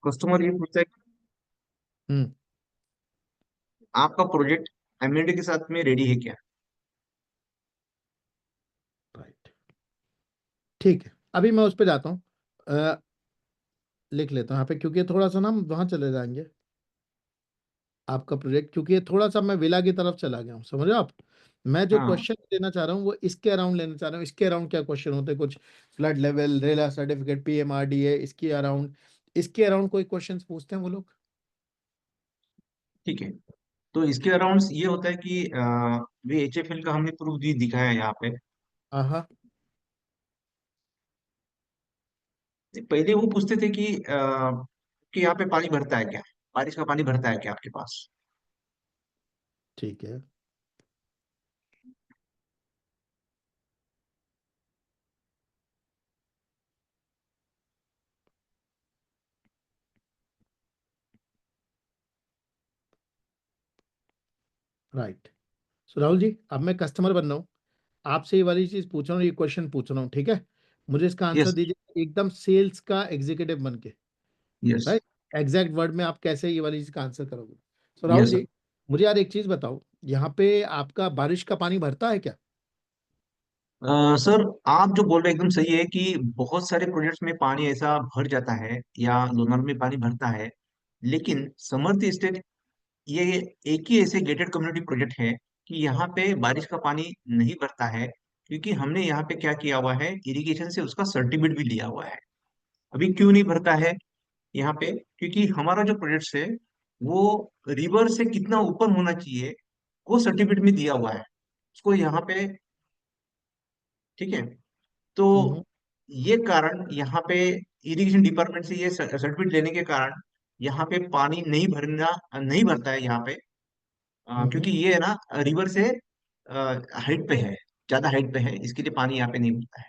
Customer ये पूछता है कि हम्म। आपका प्रोजेक्ट एमएनडी के साथ में रेडी है क्या। राइट। ठीक है, अभी मैं उस पर जाता हूँ। लिख लेता हूँ यहाँ पे, क्योंकि ये थोड़ा सा ना हम वहाँ चले जाएंगे। आपका प्रोजेक्ट, क्योंकि ये थोड़ा सा मैं विला की तरफ चला गया हूँ, समझ रहे हो आप। मैं जो हाँ क्वेश्चन लेना चाह रहा हूँ वो इसके अराउंड लेना चाह रहा हूँ। इसके अराउंड क्या क्वेश्चन होते हैं, कुछ फ्लड लेवल, रेला सर्टिफिकेट, पीएमआरडीए, इसके अराउंड, इसके अराउंड कोई क्वेश्चंस पूछते हैं वो लोग। ठीक है। तो इसके अराउंड ये होता है कि वे एचएफएल का हमने प्रूफ भी दिखाया है यहाँ पे। हाँ हाँ। पहले वो पूछते थे कि यहाँ पे पानी भरता है क्या, बारिश का पानी भरता है क्या आपके पास। ठीक है। राइट। सो राहुल जी, अब मैं कस्टमर बन रहा हूँ, आपसे ये वाली चीज पूछ रहा हूँ, ये क्वेश्चन पूछ रहा हूँ, ठीक है। मुझे इसका आंसर यस। दीजिए एकदम सेल्स का एग्जीक्यूटिव बन के। यस। राइट। एग्जैक्ट वर्ड में आप कैसे ये वाली चीज का आंसर करोगे। सो राहुल यस सर। जी, मुझे यार एक चीज बताओ, यहाँ पे आपका बारिश का पानी भरता है क्या। सर आप जो बोल रहे हैं एकदम सही है कि बहुत सारे प्रोजेक्ट्स में पानी ऐसा भर जाता है या लोनार में पानी भरता है। लेकिन समर्थ स्टेट ये एक ही ऐसे गेटेड कम्युनिटी प्रोजेक्ट है कि यहाँ पे बारिश का पानी नहीं भरता है, क्योंकि हमने यहाँ पे क्या किया हुआ है, इरिगेशन से उसका सर्टिफिकेट भी लिया हुआ है। अभी क्यों नहीं भरता है यहाँ पे, क्योंकि हमारा जो प्रोजेक्ट है वो रिवर से कितना ऊपर होना चाहिए वो सर्टिफिकेट में दिया हुआ है उसको यहाँ पे। ठीक है। तो हम्म। ये कारण यहाँ पे इरिगेशन डिपार्टमेंट से ये सर्टिफिकेट लेने के कारण यहाँ पे पानी नहीं भरता है यहाँ पे। हम्म। क्योंकि ये है ना रिवर से हाइट पे है, ज्यादा हाइट पे है, इसके लिए पानी यहाँ पे नहीं भरता है।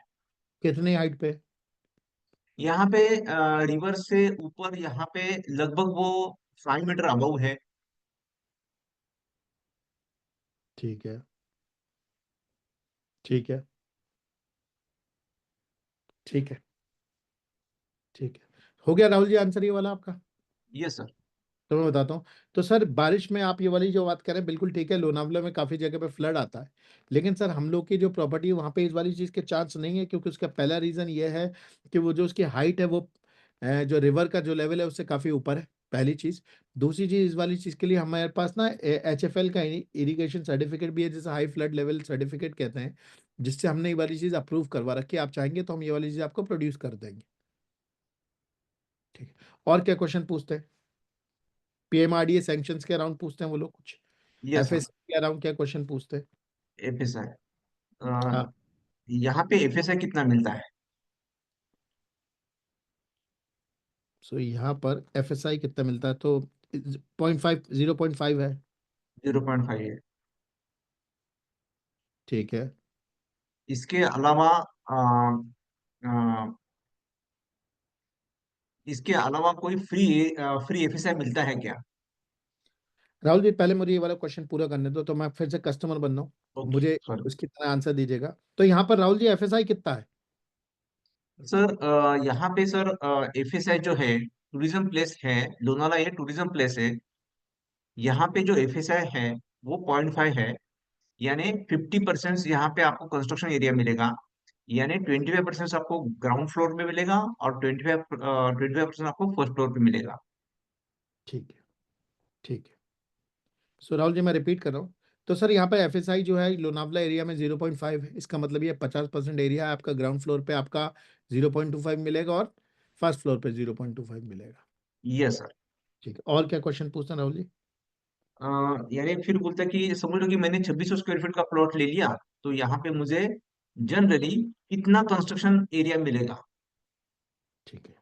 कितनी हाइट पे। यहाँ पे रिवर से ऊपर यहाँ पे लगभग वो 5 मीटर अबव है। ठीक है। ठीक है। ठीक है। ठीक है। हो गया राहुल जी आंसर ये वाला आपका। ये सर। तो मैं बताता हूँ। तो सर बारिश में आप ये वाली जो बात कर रहे हैं बिल्कुल ठीक है, लोनावला में काफ़ी जगह पे फ्लड आता है। लेकिन सर हम लोग की जो प्रॉपर्टी है वहाँ पे इस वाली चीज़ के चांस नहीं है, क्योंकि उसका पहला रीज़न ये है कि वो जो उसकी हाइट है वो जो रिवर का जो लेवल है उससे काफ़ी ऊपर है, पहली चीज़। दूसरी चीज़, इस वाली चीज़ के लिए हमारे पास ना HFL का इरिगेशन सर्टिफिकेट भी है, जिसे हाई फ्लड लेवल सर्टिफिकेट कहते हैं, जिससे हमने ये वाली चीज़ अप्रूव करवा रखी है। आप चाहेंगे तो हम ये वाली चीज़ आपको प्रोड्यूस कर देंगे। ठीक है। और क्या क्वेश्चन पूछते हैं। पीएमआरडीए सैंक्शंस के अराउंड पूछते हैं वो लोग कुछ। ये सर। एफएस के अराउंड क्या क्वेश्चन पूछते हैं। एफएसआई, हाँ। यहाँ पे एफएसआई कितना मिलता है। सो यहाँ पर एफएसआई कितना मिलता है, तो 0.5, 0.5 है। 0.5 है। ठीक है। इसके अलावा अ, इसके अलावा कोई फ्री एफएसआई मिलता है क्या। राहुल जी, पहले मुझे ये वाला क्वेश्चन पूरा करने दो, तो मैं फिर से कस्टमर बन रहा हूँ। ओके मुझे सॉरी। उसकी तरह आंसर दीजिएगा। तो यहाँ पर राहुल जी एफएसआई कितना है। सर यहाँ पे सर एफएसआई जो है टूरिज्म प्लेस है, लोनावाला ये टूरिज्म प्लेस है। यहाँ पे जो एफएसआई है वो 0.5 है। यानी 50% यहाँ पे आपको कंस्ट्रक्शन एरिया मिलेगा। यानी 25% आपको ग्राउंड फ्लोर में मिलेगा और 25% आपको फर्स्ट फ्लोर पे मिलेगा। ठीक है। ठीक है। सो राहुल जी मैं रिपीट कर रहा हूँ। तो सर यहाँ पर एफएसआई जो है लोनावला एरिया में 0.5 है, इसका मतलब ये 50% एरिया है आपका, ग्राउंड फ्लोर पे आपका 0.25 मिलेगा और फर्स्ट फ्लोर पे 0.25 मिलेगा। Yes sir. ठीक है, और क्या क्वेश्चन पूछना है राहुल जी। यानी फिर बोलता है कि समझ लो कि मैंने 2600 स्क्वायर फीट का प्लॉट ले लिया, तो यहाँ पे मुझे जनरली कितना कंस्ट्रक्शन एरिया मिलेगा। ठीक है।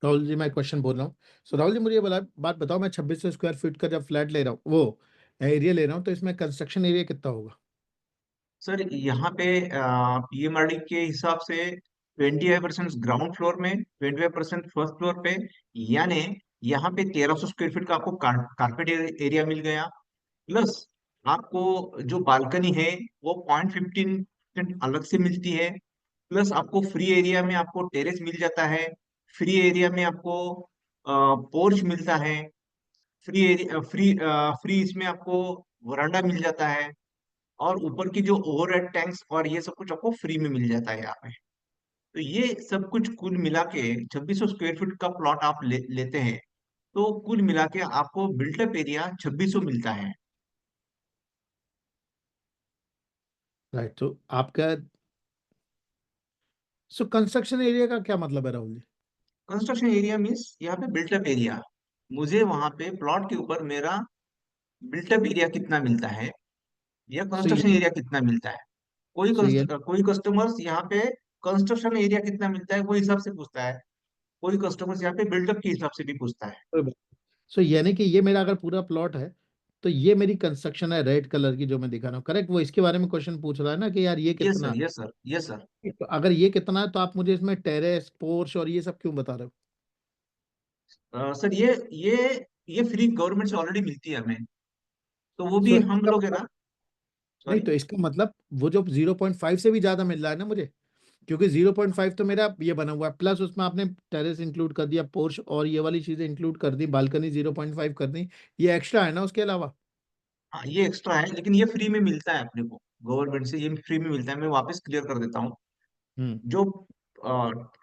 राहुल जी मैं क्वेश्चन बोल रहा हूँ। सो राहुल जी मुझे ये बात बताओ, मैं 2600 स्क्वायर फीट का जब फ्लैट ले रहा हूँ, वो एरिया ले रहा हूँ, तो इसमें कंस्ट्रक्शन एरिया कितना होगा। सर यहाँ पे पीएमआरडी के हिसाब से 25% ग्राउंड फ्लोर में, 25% फर्स्ट फ्लोर पे। यानी यहाँ पे 1300 स्क्वायर फीट का आपको कारपेट एरिया मिल गया, प्लस आपको जो बालकनी है वो 0.15% अलग से मिलती है। प्लस आपको फ्री एरिया में आपको टेरेस मिल जाता है। फ्री एरिया में आपको पोर्च मिलता है। फ्री एरिया फ्री इसमें आपको वरांडा मिल जाता है। और ऊपर की जो ओवरहेड टैंक्स और ये सब कुछ आपको फ्री में मिल जाता है यहाँ पे। तो ये सब कुछ कुल मिला के 2600 स्क्वायर फीट का प्लॉट आप लेते हैं, तो कुल मिला के आपको बिल्टअप एरिया 2600 मिलता है। राइट, तो आपका सो कंस्ट्रक्शन एरिया का क्या मतलब है Rahul ji? Construction area means यहाँ पे बिल्टअप एरिया। मुझे वहां पे प्लॉट के ऊपर मेरा बिल्टअप एरिया कितना मिलता है या सो कंस्ट्रक्शन ये एरिया कितना मिलता है। सो ये कोई कस्टमर्स यहाँ पे कंस्ट्रक्शन एरिया कितना मिलता है वो हिसाब से पूछता है। कोई कस्टमर्स यहाँ पे बिल्डअप के हिसाब से भी पूछता है। सो यानी कि ये मेरा अगर पूरा प्लॉट है, तो ये मेरी कंस्ट्रक्शन है रेड कलर की जो मैं दिखा रहा हूँ, करेक्ट? वो इसके बारे में क्वेश्चन पूछ रहा है ना कि यार ये यस कितना sir, yes sir, yes sir. है? तो अगर ये कितना है तो आप मुझे इसमें टेरेस पोर्च और ये सब क्यों बता रहे हो? सर ये फ्री गवर्नमेंट से ऑलरेडी मिलती है हमें। तो वो भी सो हम इसका लोग है मतलब, ना। नहीं सॉरी। तो इसका मतलब वो जो 0.5 से भी ज्यादा मिल रहा है ना मुझे, क्योंकि 0.5 तो मेरा ये बना हुआ है, प्लस उसमें आपने टेरेस इंक्लूड कर दिया, पोर्च और ये वाली चीजें इंक्लूड कर दी, बालकनी 0.5 कर दी, ये एक्स्ट्रा है ना उसके अलावा? हाँ, ये एक्स्ट्रा है लेकिन ये फ्री में मिलता है अपने को। गवर्नमेंट से ये फ्री में मिलता है। मैं वापस क्लियर कर देता हूँ। हम्म। जो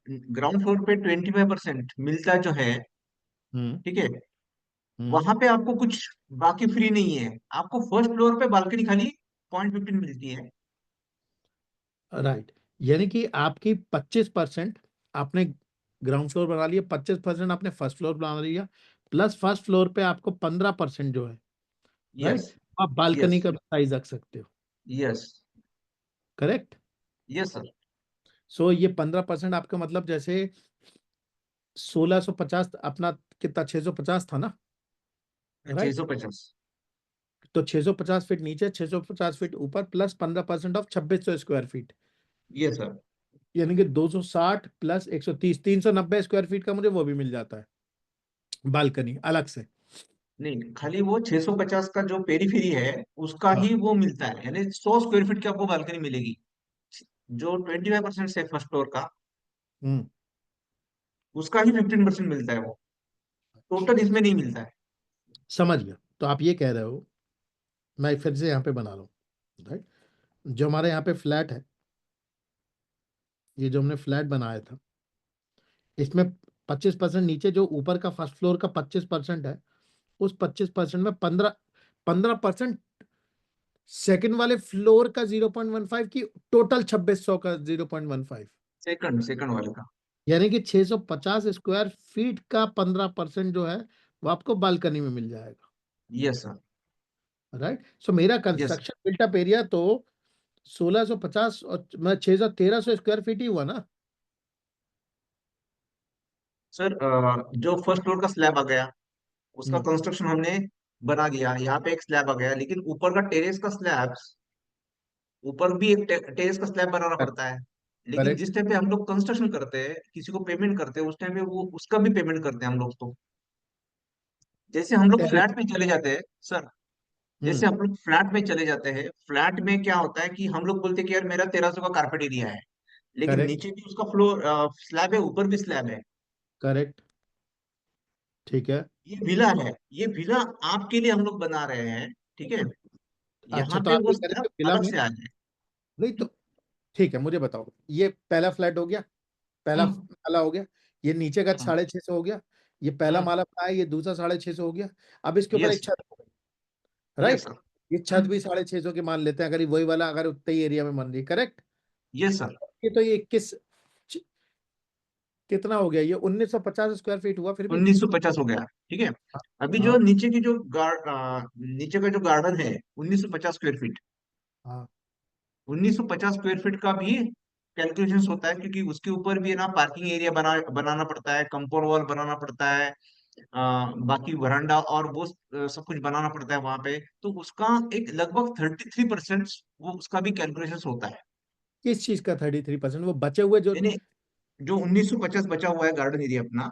ग्राउंड फ्लोर पे 25% मिलता जो है, हम्म। ठीक है, हम्म। वहां पे आपको कुछ बाकी फ्री नहीं है। आपको फर्स्ट फ्लोर पे बालकनी खाली 0.15 मिलती है। राइट, यानी कि आपकी 25% आपने ग्राउंड फ्लोर बना लिया, 25% आपने फर्स्ट फ्लोर बना लिया, प्लस फर्स्ट फ्लोर पे आपको 15% जो है, यस, राइट, आप बालकनी यस, का साइज रख सकते हो, yes, correct? Yes sir. So ये 15% आपका मतलब जैसे 1650 अपना, कितना 650 था ना, छह राइट? सौ पचास तो 650 फीट नीचे, 650 फीट ऊपर, plus 15% of 2600 square feet, yes sir. यानी कि 260 प्लस 130, 390 स्क्वायर फीट का मुझे वो भी मिल जाता है बालकनी अलग से। नहीं, खाली वो 650 का जो पेरीफेरी है उसका हाँ। ही वो मिलता है, यानी 100 स्क्वायर फीट की आपको बालकनी मिलेगी। जो 25% से फर्स्ट फ्लोर का, हम्म। उसका ही 15% मिलता है वो। टोटल इसमें नहीं मिलता है। समझ गया, तो आप ये कह रहे हो, मैं फिर से यहाँ पे बना रहा हूँ, राइट? जो हमारे यहाँ पे फ्लैट है, ये जो हमने फ्लैट बनाया था, इसमें 25% नीचे, जो ऊपर का फर्स्ट फ्लोर का 25% है, उस 25% में 15% सेकंड वाले फ्लोर का 0.15 की, टोटल 2600 का 0.15, सेकंड सेकंड वाले का। यानी कि 650 स्क्वायर फीट का 15% जो है वो आपको बालकनी में मिल जाएगा, यस सर। राइट? सो मेरा यस कंस्ट्रक्शन बिल्टअप एरिया तो 1650 और मैं 600 1300 स्क्वायर फीट ही हुआ ना? सर, जो फर्स्ट फ्लोर का स्लैब आ गया उसका हम्म। कंस्ट्रक्शन हमने बना दिया। यहाँ पे एक स्लैब आ गया, लेकिन ऊपर का टेरेस का स्लैब, ऊपर भी एक टेरेस का स्लैब बनाना पड़ता है। लेकिन करेक्ट। जिस टाइम पे हम लोग कंस्ट्रक्शन करते हैं, किसी को पेमेंट करते हैं, उस टाइम पे वो उसका भी पेमेंट करते हैं हम लोग तो। जैसे हम लोग टेरेस। फ्लैट में चले जाते हैं सर, हम्म। जैसे हम लोग फ्लैट में चले जाते हैं, फ्लैट में क्या होता है कि हम लोग बोलते हैं कि यार मेरा 1300 का कारपेट एरिया है, लेकिन करेक्ट। नीचे भी उसका फ्लोर स्लैब है, ऊपर भी स्लैब है। करेक्ट। ठीक है। ये विला है, ये विला आपके लिए हम लोग बना रहे हैं, ठीक है। अच्छा, यहाँ तो पे आप वो ये कह रहे स्लैब हो कि विला अलग में, से आ जाए। नहीं तो ठीक है, मुझे बताओ, ये पहला फ्लैट हो गया, पहला हम्म, माला हो गया, ये नीचे का हम्म, 650 हो गया, ये पहला हम्म। माला बनाया, ये दूसरा 650 हो गया, अब इसके ऊपर यस, एक छत, यस राइट? सर। ये छत भी 650 की मान लेते हैं, अगर ये वही वाला अगर उतने ही एरिया में बन रही, करेक्ट? Yes sir. ये तो ये 21, कितना हो गया, ये 1950 स्क्वायर फीट हुआ फिर भी। 1950 हो गया, ठीक है। अभी जो हाँ। नीचे की जो नीचे का जो गार्डन है 1950 स्क्वायर फीट, हाँ। 1950 स्क्वायर फीट का भी कैलकुलेशन होता है, क्योंकि उसके ऊपर भी है ना पार्किंग एरिया बनाना पड़ता है, कंपाउंड वॉल बनाना पड़ता है, बाकी वरांडा और वो सब कुछ बनाना पड़ता है वहां पे। तो उसका एक लगभग 33% वो उसका भी कैलकुलेशन होता है। किस चीज का 33%? वो बचे हुए जो यानी जो 1950 बचा हुआ है गार्डन एरिया अपना।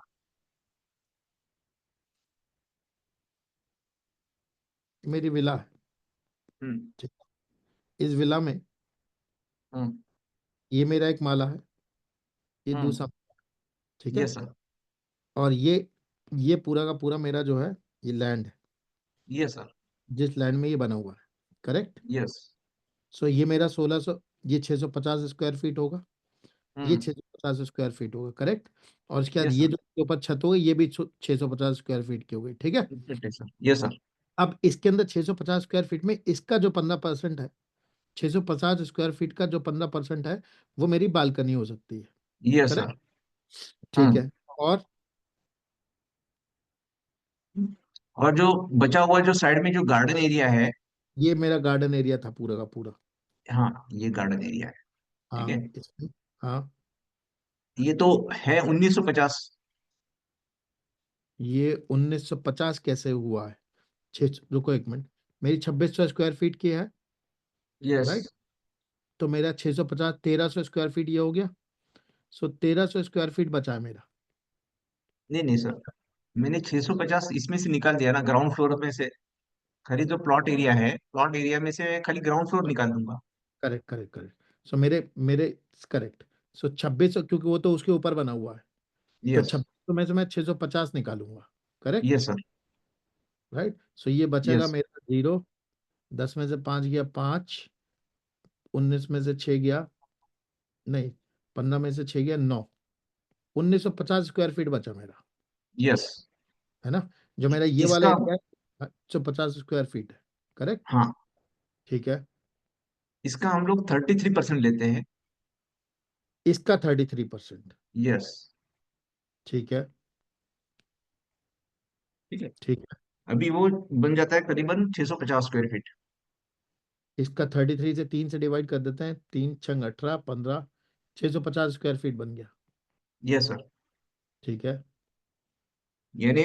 मेरी विला है, हम्म। ठीक। इस विला में हम्म। ये मेरा एक माला है, ये हम्म। दूसरा, ठीक है। Yes sir. और ये पूरा का पूरा मेरा जो है, ये लैंड है, यस सर। जिस लैंड में ये बना हुआ है, करेक्ट। यस। सो ये मेरा 1600, ये 650 स्क्वायर फीट होगा, ये हम्म। 650 स्क्वायर फीट होगा, करेक्ट। और उसके बाद यस ये सर। जो इसके ऊपर छत होगी ये भी 650 स्क्वायर फीट की होगी, ठीक है। Exactly sir. Yes sir. अब इसके अंदर 650 स्क्वायर फीट में इसका जो 15% है, 650 स्क्वायर फीट का जो 15% है, वो मेरी बालकनी हो सकती है, यस करेक्ट। सर। ठीक हम्म। है। और और जो बचा हुआ जो साइड में जो गार्डन एरिया है। ये मेरा गार्डन एरिया था पूरा का पूरा। हाँ, ये गार्डन एरिया है। ठीक है। हाँ इसमें, हाँ, ये तो है 1950। ये 1950 कैसे हुआ है? छः, रुको एक मिनट, मेरी 2600 स्क्वायर फीट की है, यस। राइट। तो मेरा 650, 1300 स्क्वायर फीट ये हो गया। सो 1300 स्क्वायर फीट बचा है मेरा। नहीं नहीं सर, मैंने 650 इसमें से निकाल दिया ना, ग्राउंड फ्लोर में से। खाली जो प्लॉट एरिया है, प्लॉट एरिया में से खाली ग्राउंड फ्लोर निकाल दूंगा। Correct correct correct. सो मेरे मेरे करेक्ट। सो 2600, क्योंकि वो तो उसके ऊपर बना हुआ है, तो यस। 2600 में से मैं 650 निकालूंगा, करेक्ट, यस सर। राइट। सो ये बचेगा यस। मेरा 0, 10 में से 5 गया 5, 19 में से 6 गया, नहीं, 15 में से 6 गया 9, 1950 स्क्वायर फीट बचा मेरा, यस। है ना। जो मेरा ये वाला इसका। एरिया है 150 स्क्वायर फीट है, करेक्ट। हाँ, ठीक है। इसका हम लोग 33% लेते हैं। इसका 33%। यस। ठीक है। ठीक है। ठीक है। अभी वो बन जाता है करीबन 650 स्क्वायर फीट। इसका 33 से 3 से डिवाइड कर देते हैं, 3 छंग 18, 15, 650 स्क्वायर फीट बन गया। Yes sir. ठीक है। यानी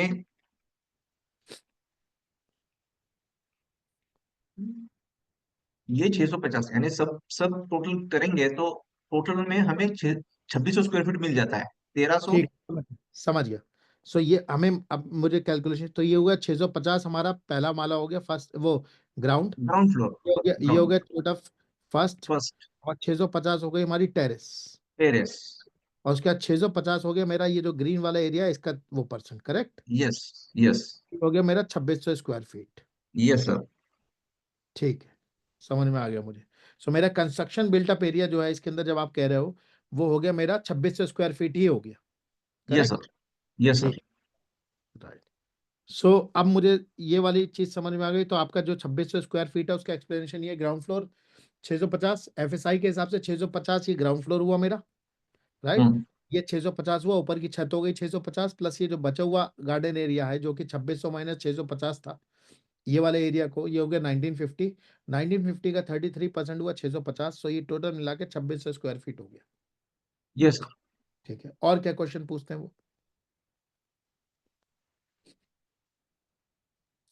ये 650, यानी सब सब टोटल करेंगे तो टोटल में हमें 2600 स्क्वायर फीट मिल जाता है। 1300। ठीक, समझ गया। सो ये हमें, अब मुझे कैलकुलेशन, तो ये हुआ 650 हमारा पहला माला हो गया, फर्स्ट वो ग्राउंड। Ground floor. ये हो ग्राउंड। गया छोटा फर्स्ट। फर्स्ट। और 650 हो गई हमारी टेरेस। टेरेस। और उसके बाद 650 हो गया मेरा ये जो ग्रीन वाला एरिया है इसका वो परसेंट, करेक्ट। यस। यस। हो गया मेरा 2600 स्क्वायर फीट। Yes sir. ठीक है, समझ में आ गया मुझे। सो मेरा कंस्ट्रक्शन बिल्टअप एरिया जो है इसके अंदर जब आप कह रहे हो, वो हो गया मेरा 2600 स्क्वायर फीट ही हो गया, यस करेक्ट। सर। यस ठीक सर। है, राइट। सो अब मुझे ये वाली चीज समझ में आ गई। तो आपका जो 2600 स्क्वायर फीट है उसका एक्सप्लेनेशन ये, ग्राउंड फ्लोर 650 एफएसआई के हिसाब से, 650 ये ग्राउंड फ्लोर हुआ मेरा, राइट। हम्म। ये 650 हुआ, ऊपर की छत हो गई 650, प्लस ये जो बचा हुआ गार्डन एरिया है जो कि 2600 माइनस 650 था, ये वाले एरिया को, ये हो गया 1950। 1950 का 33% हुआ 650, सो ये टोटल मिला के 2600 स्क्वायर फीट हो गया। Yes sir. ठीक है, और क्या क्वेश्चन पूछते हैं वो?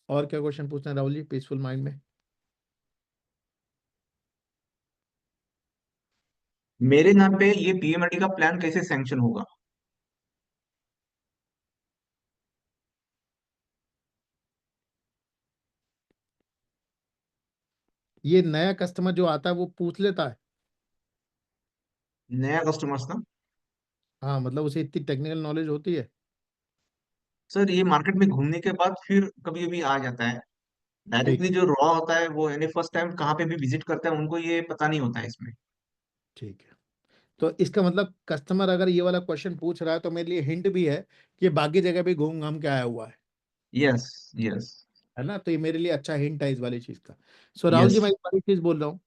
और क्या क्वेश्चन पूछते हैं राहुल जी, पीसफुल माइंड में? मेरे नाम पे ये पीएमआरडी का प्लान कैसे सैंक्शन होगा? ये नया कस्टमर जो आता है वो पूछ लेता है। नया कस्टमर्स ना? हाँ, मतलब उसे इतनी टेक्निकल नॉलेज होती है। सर, ये मार्केट में घूमने के बाद फिर कभी कभी आ जाता है। ठीक डायरेक्टली जो रॉ होता है वो, यानी फर्स्ट टाइम कहाँ पे भी विजिट करता है, उनको ये पता नहीं होता है इसमें। ठीक है। तो इसका मतलब कस्टमर अगर ये वाला क्वेश्चन पूछ रहा है तो मेरे लिए हिंट भी है कि बाकी जगह भी घूम घाम के आया हुआ यस। यस। है ना। तो ये मेरे लिए अच्छा हिंट है इस वाली चीज का। सो राहुल यस। जी, मैं एक बड़ी चीज बोल रहा हूँ,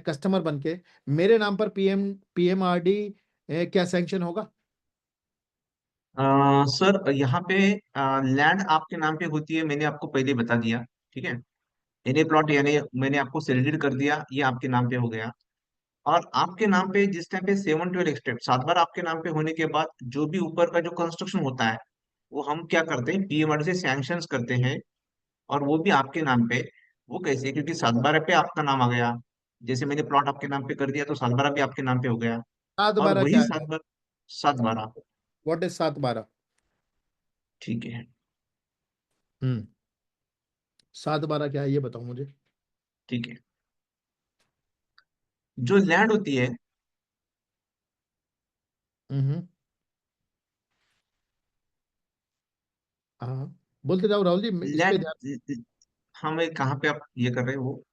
कस्टमर बन के मेरे नाम पर पीएमआरडी क्या सैंक्शन होगा? सर, यहाँ पे लैंड आपके नाम पे होती है, मैंने आपको पहले बता दिया। ठीक है। एने प्लॉट यानी मैंने आपको सेलेक्ट कर दिया, ये आपके नाम पे हो गया। और आपके नाम पे जिस टाइम पे 712 एक्सटेप 7 बार आपके नाम पे होने के बाद जो भी ऊपर का जो कंस्ट्रक्शन होता है, वो हम क्या करते हैं, पीएमआरडी से सैंक्शन करते हैं। और वो भी आपके नाम पे। वो कैसे? क्योंकि 7 बार पे आपका नाम आ गया। जैसे मैंने प्लॉट आपके नाम पे कर दिया तो 7 बार भी आपके नाम पे हो गया। सात और बारह वही क्या सात है? बार 7 बार। What is 7 12? ठीक है। हम्म, 7 12 क्या है ये बताओ मुझे। ठीक है। जो लैंड होती है, हम्म। हाँ, बोलते जाओ राहुल जी, इस पे लैंड, ध्यान। हमें कहाँ पे आप ये कर रहे हो वो,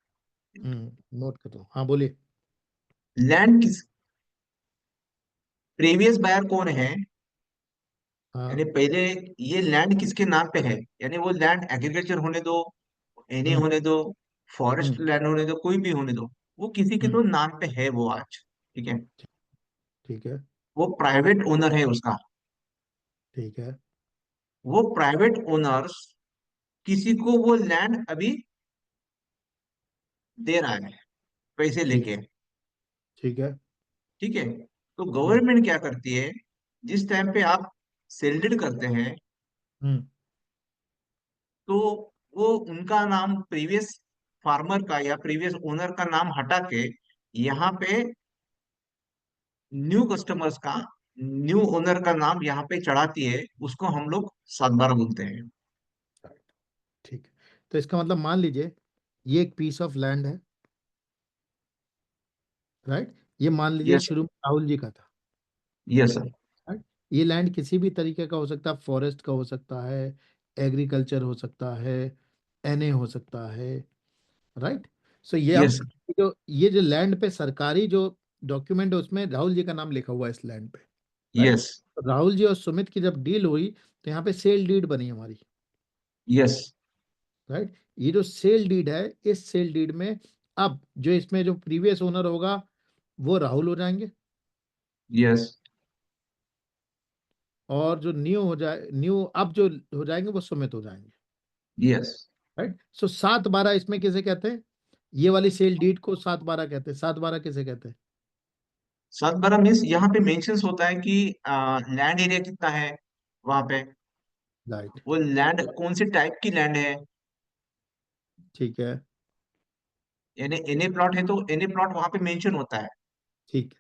नोट कर दो, हाँ बोलिए। लैंड किस, प्रीवियस बायर कौन है, यानी हाँ। पहले ये लैंड किसके नाम पे है, यानी वो लैंड एग्रीकल्चर होने दो, एनी हम्म। होने दो, फॉरेस्ट हम्म। लैंड होने दो, कोई भी होने दो, वो किसी के हम्म। तो नाम पे है वो आज। ठीक है। ठीक है। वो प्राइवेट ओनर है उसका। ठीक है। वो प्राइवेट ओनर्स किसी को वो लैंड अभी दे रहा है, पैसे ठीक। लेके। ठीक है। ठीक है। तो हम्म। गवर्नमेंट क्या करती है, जिस टाइम पे आप सेल्डेड करते हैं, हम्म। तो वो उनका नाम प्रीवियस फार्मर का या प्रीवियस ओनर का नाम हटा के यहाँ पे न्यू कस्टमर्स का, न्यू ओनर का नाम यहाँ पे चढ़ाती है, उसको हम लोग सातबारा बोलते हैं। ठीक है। तो इसका मतलब मान लीजिए ये एक पीस ऑफ लैंड है, राइट। ये मान लीजिए यस शुरू में राहुल जी का था, यस सर। राइट। ये लैंड किसी भी तरीके का हो सकता है, फॉरेस्ट का हो सकता है, एग्रीकल्चर हो सकता है, एनए हो सकता है, राइट। सो ये यस अब सर। ये जो लैंड पे सरकारी जो डॉक्यूमेंट है उसमें राहुल जी का नाम लिखा हुआ है इस लैंड पे, राइट। यस राहुल जी और सुमित की जब डील हुई तो यहाँ पे सेल डीड बनी हमारी, यस राइट। ये जो सेल डीड है, इस सेल डीड में अब जो इसमें जो प्रीवियस ओनर होगा वो राहुल हो जाएंगे, यस और जो न्यू हो जाए, न्यू अब जो हो जाएंगे वो सुमित हो जाएंगे, यस। राइट। सो 7/12 इसमें किसे कहते हैं? ये वाली सेल डीड को 7/12 कहते हैं। 7/12 किसे कहते हैं? सातबारा मीन्स यहाँ पे मेंशंस होता है कि लैंड एरिया कितना है वहां पे, राइट। वो लैंड कौन सी टाइप की लैंड है, ठीक है। यानी एनए प्लॉट है तो एनए प्लॉट वहां पे मेंशन होता है। ठीक है।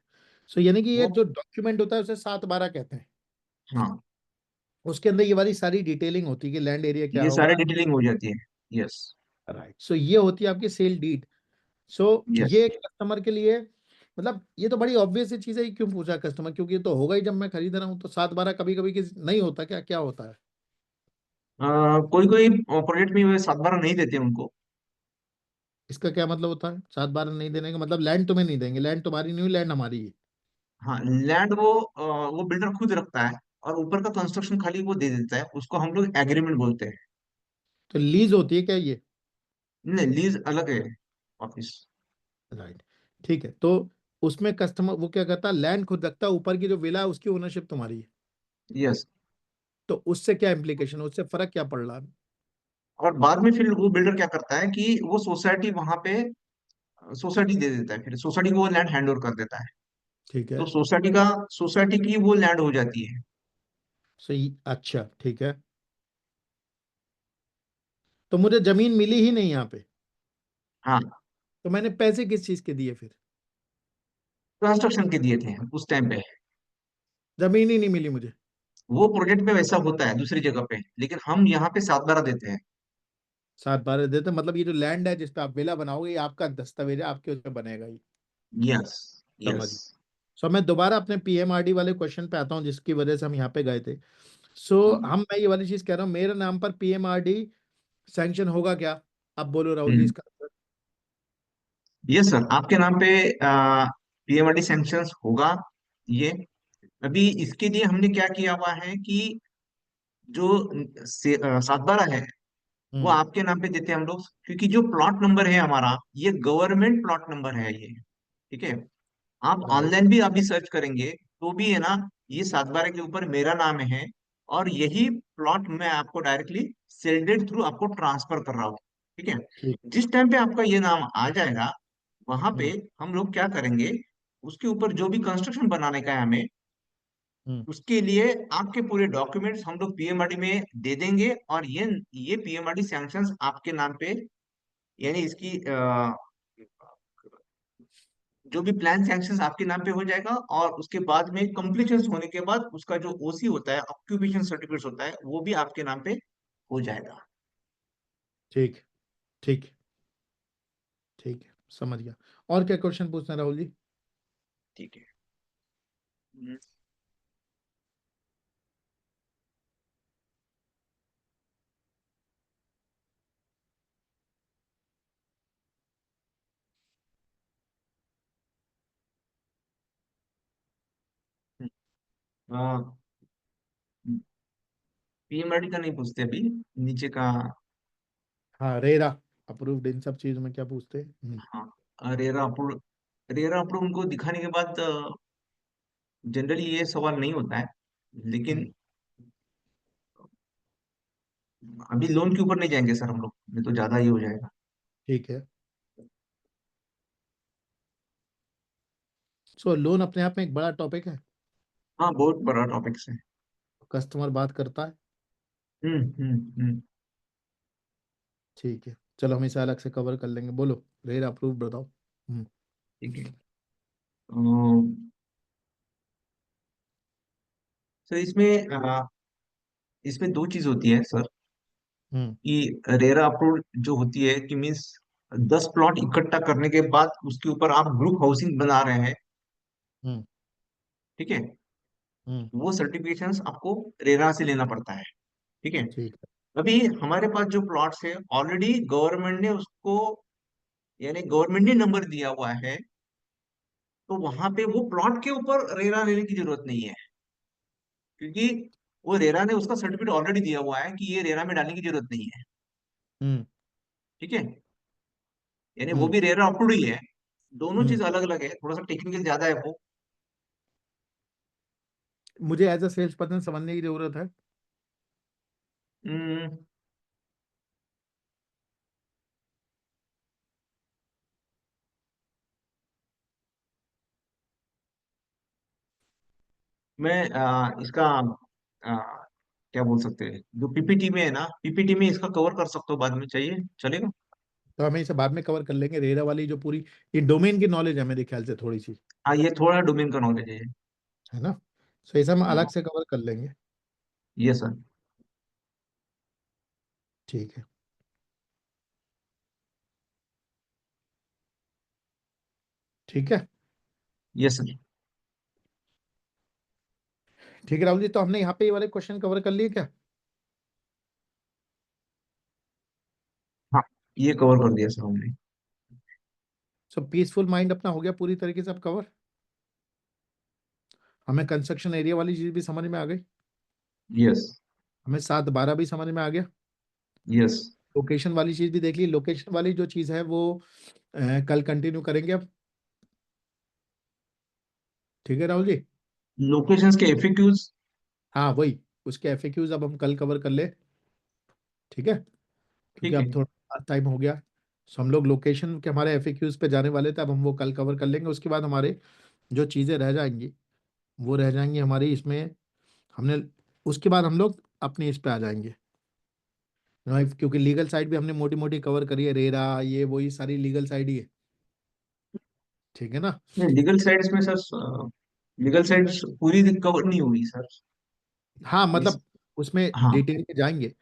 सो यानी कि ये वो, जो डॉक्यूमेंट होता है उसे 7/12 कहते हैं। हाँ, उसके अंदर ये वाली सारी डिटेलिंग होती है कि लैंड एरिया क्या ये सारी होगा, डिटेलिंग हो जाती है। Yes right. सो ये होती है आपकी सेल डीड। So yes. ये कस्टमर के लिए, मतलब ये तो बड़ी ऑब्वियस सी चीज है, ये क्यों पूछा कस्टमर, क्योंकि ये तो होगा ही जब मैं खरीद रहा हूँ। तो 7/12 कभी कभी नहीं होता, क्या क्या होता है? कोई कोई प्रोजेक्ट में वे सातबारा नहीं देते उनको। इसका क्या मतलब होता है 7/12 नहीं देने का? मतलब लैंड तुम्हें नहीं देंगे, लैंड तुम्हारी नहीं हुई, लैंड हमारी है। हाँ, लैंड वो बिल्डर खुद रखता है, और ऊपर का कंस्ट्रक्शन खाली वो दे देता है, उसको हम लोग एग्रीमेंट बोलते हैं। तो लीज होती है क्या ये? नहीं, लीज अलग है ऑफिस। राइट। ठीक है। तो उसमें कस्टमर वो क्या करता है, लैंड खुद रखता है, ऊपर की जो विला है उसकी ओनरशिप तुम्हारी है। यस। तो उससे क्या इम्प्लीकेशन है, उससे फर्क क्या पड़ रहा है? और बाद में फिर वो बिल्डर क्या करता है कि वो सोसाइटी वहां पे सोसाइटी दे देता है, फिर सोसाइटी को वो लैंड हैंड ओवर कर देता है। ठीक है। तो सोसाइटी की वो लैंड हो जाती है। सही, अच्छा ठीक है। तो मुझे जमीन मिली ही नहीं यहाँ पे, हाँ, तो मैंने पैसे किस चीज के दिए फिर? कंस्ट्रक्शन के दिए थे उस टाइम पे। जमीन ही नहीं मिली मुझे। वो प्रोजेक्ट पे वैसा होता है दूसरी जगह पे, लेकिन हम यहाँ पे सातबारा देते हैं। 7/12 देते मतलब ये जो लैंड है जिस पे आप विला बनाओगे, ये आपका दस्तावेज है, आपके उस पे बनेगा ये। Yes yes. समझ। सो मैं दोबारा अपने पीएमआरडी वाले क्वेश्चन पे आता हूँ जिसकी वजह से हम यहाँ पे गए थे। सो मैं ये वाली चीज कह रहा हूँ, मेरे नाम पर पीएमआरडी सैंक्शन होगा क्या? अब बोलो राहुल जी इसका आंसर। यस सर, आपके नाम पे पीएमआरडी सैंक्शन होगा ये। अभी इसके लिए हमने क्या किया हुआ है कि जो सातबारा है वो हम्म। आपके नाम पे देते हैं हम लोग, क्योंकि जो प्लॉट नंबर है हमारा, ये गवर्नमेंट प्लॉट नंबर है ये। ठीक है। आप राइट। ऑनलाइन भी अभी सर्च करेंगे तो भी है ना, ये सातबारा के ऊपर मेरा नाम है, और यही प्लॉट मैं आपको डायरेक्टली सेल्डेड थ्रू आपको ट्रांसफर कर रहा हूँ। ठीक है। ठीक। जिस टाइम पे आपका ये नाम आ जाएगा, वहां पे हम्म। हम लोग क्या करेंगे, उसके ऊपर जो भी कंस्ट्रक्शन बनाने का है हमें, हम्म। उसके लिए आपके पूरे डॉक्यूमेंट्स हम लोग पीएमआरडी में दे देंगे, और ये पीएमआरडी सैंक्शंस आपके नाम पे, यानी इसकी जो भी प्लान सैंक्शंस आपके नाम पे हो जाएगा, और उसके बाद में कंप्लीशन होने के बाद उसका जो ओसी होता है, ऑक्यूपेशन सर्टिफिकेट होता है, वो भी आपके नाम पे हो जाएगा। ठीक। ठीक। ठीक है, समझ गया। और क्या क्वेश्चन पूछना है राहुल जी? ठीक है। हम्म, हाँ, पीएमआरडी का नहीं पूछते अभी, नीचे का। हाँ, रेरा अप्रूव्ड, इन सब चीजों में क्या पूछते हैं? हाँ, रेरा अप्रूव उनको दिखाने के बाद जनरली ये सवाल नहीं होता है, लेकिन हम्म, अभी लोन के ऊपर नहीं जाएंगे सर हम लोग, नहीं तो ज्यादा ही हो जाएगा। ठीक है। सो लोन अपने आप में एक बड़ा टॉपिक है। हाँ, बहुत बड़ा टॉपिक है। कस्टमर बात करता है। हम्म, हम्म। ठीक है, चलो हम इसे अलग से कवर कर लेंगे। बोलो, रेरा अप्रूव्ड बताओ। ठीक है। सर इसमें दो चीज होती है सर, हम्म। कि रेरा अप्रूव जो होती है कि मीन्स 10 प्लॉट इकट्ठा करने के बाद उसके ऊपर आप ग्रुप हाउसिंग बना रहे हैं, हम्म। ठीक है। हम्म। वो सर्टिफिकेशंस आपको रेरा से लेना पड़ता है, ठीक है। ठीक है। अभी हमारे पास जो प्लॉट्स है ऑलरेडी गवर्नमेंट ने उसको, यानी गवर्नमेंट ने नंबर दिया हुआ है, तो वहां पे वो प्लॉट के ऊपर रेरा लेने की जरूरत नहीं है, क्योंकि वो रेरा ने उसका सर्टिफिकेट ऑलरेडी दिया हुआ है कि ये रेरा में डालने की जरूरत नहीं है, हम्म। ठीक है। यानी वो हम्म। भी रेरा अप्रूव्ड ही है। दोनों हम्म। चीज अलग अलग है, थोड़ा सा टेक्निकल ज्यादा है वो। मुझे एज अ सेल्स पर्सन समझने की जरूरत है। हम्म, मैं इसका क्या बोल सकते हैं, जो पीपीटी में है ना, पीपीटी में इसका कवर कर सकते हो, बाद में चाहिए चलेगा। तो हमें इसे बाद में कवर कर लेंगे। रेरा वाली जो पूरी ये डोमेन की नॉलेज है मेरे ख्याल से थोड़ी सी, हाँ, ये थोड़ा डोमेन का नॉलेज है। है ना? सो इसे हम अलग हाँ, से कवर कर लेंगे। ये सर। ठीक है। ठीक है। ये सर। ठीक है राहुल जी, तो हमने यहाँ पे ये वाले क्वेश्चन कवर कर लिए क्या? हाँ, ये कवर कर दिया सर हमने। सो पीसफुल माइंड अपना हो गया पूरी तरीके से अब कवर। हमें कंस्ट्रक्शन एरिया वाली चीज भी समझ में आ गई। यस। हमें 7/12 भी समझ में आ गया। यस। लोकेशन वाली चीज भी देख ली। लोकेशन वाली जो चीज है वो कल कंटिन्यू करेंगे अब। ठीक है राहुल जी। लोकेशंस के एफएक्यूज। हाँ वही, उसके एफएक्यूज अब हम कल कवर कर ले। ठीक है, क्योंकि ठीक है। अब थोड़ा टाइम हो गया। सो हम लोग लोकेशन के हमारे एफएक्यूज पे जाने वाले थे, अब हम वो कल कवर कर लेंगे। उसके बाद हमारे जो चीज़ें रह जाएंगी वो रह जाएंगी हमारी इसमें। हमने उसके बाद हम लोग अपने इस पे आ जाएंगे, right? क्योंकि लीगल साइड भी हमने मोटी मोटी कवर करी है। रेरा ये वही सारी लीगल साइड ही है। ठीक है ना? लीगल साइड्स में सर, लीगल साइड्स पूरी कवर नहीं हुई सर। हाँ इस मतलब उसमें हाँ। डिटेल में जाएंगे।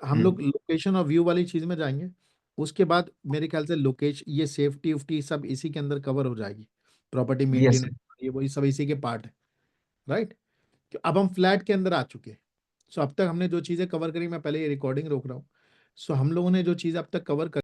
हम लोग हम्म। लोकेशन और व्यू वाली चीज में जाएंगे। उसके बाद मेरे ख्याल से लोकेशन, ये सेफ्टी उफ्टी सब इसी के अंदर कवर हो जाएगी। Property yes maintenance, sir. ये वही सब इसी के पार्ट है। राइट। अब हम फ्लैट के अंदर आ चुके हैं। सो अब तक हमने जो चीजें कवर करी, मैं पहले ये रिकॉर्डिंग रोक रहा हूँ। सो हम लोगों ने जो चीज़ अब तक कवर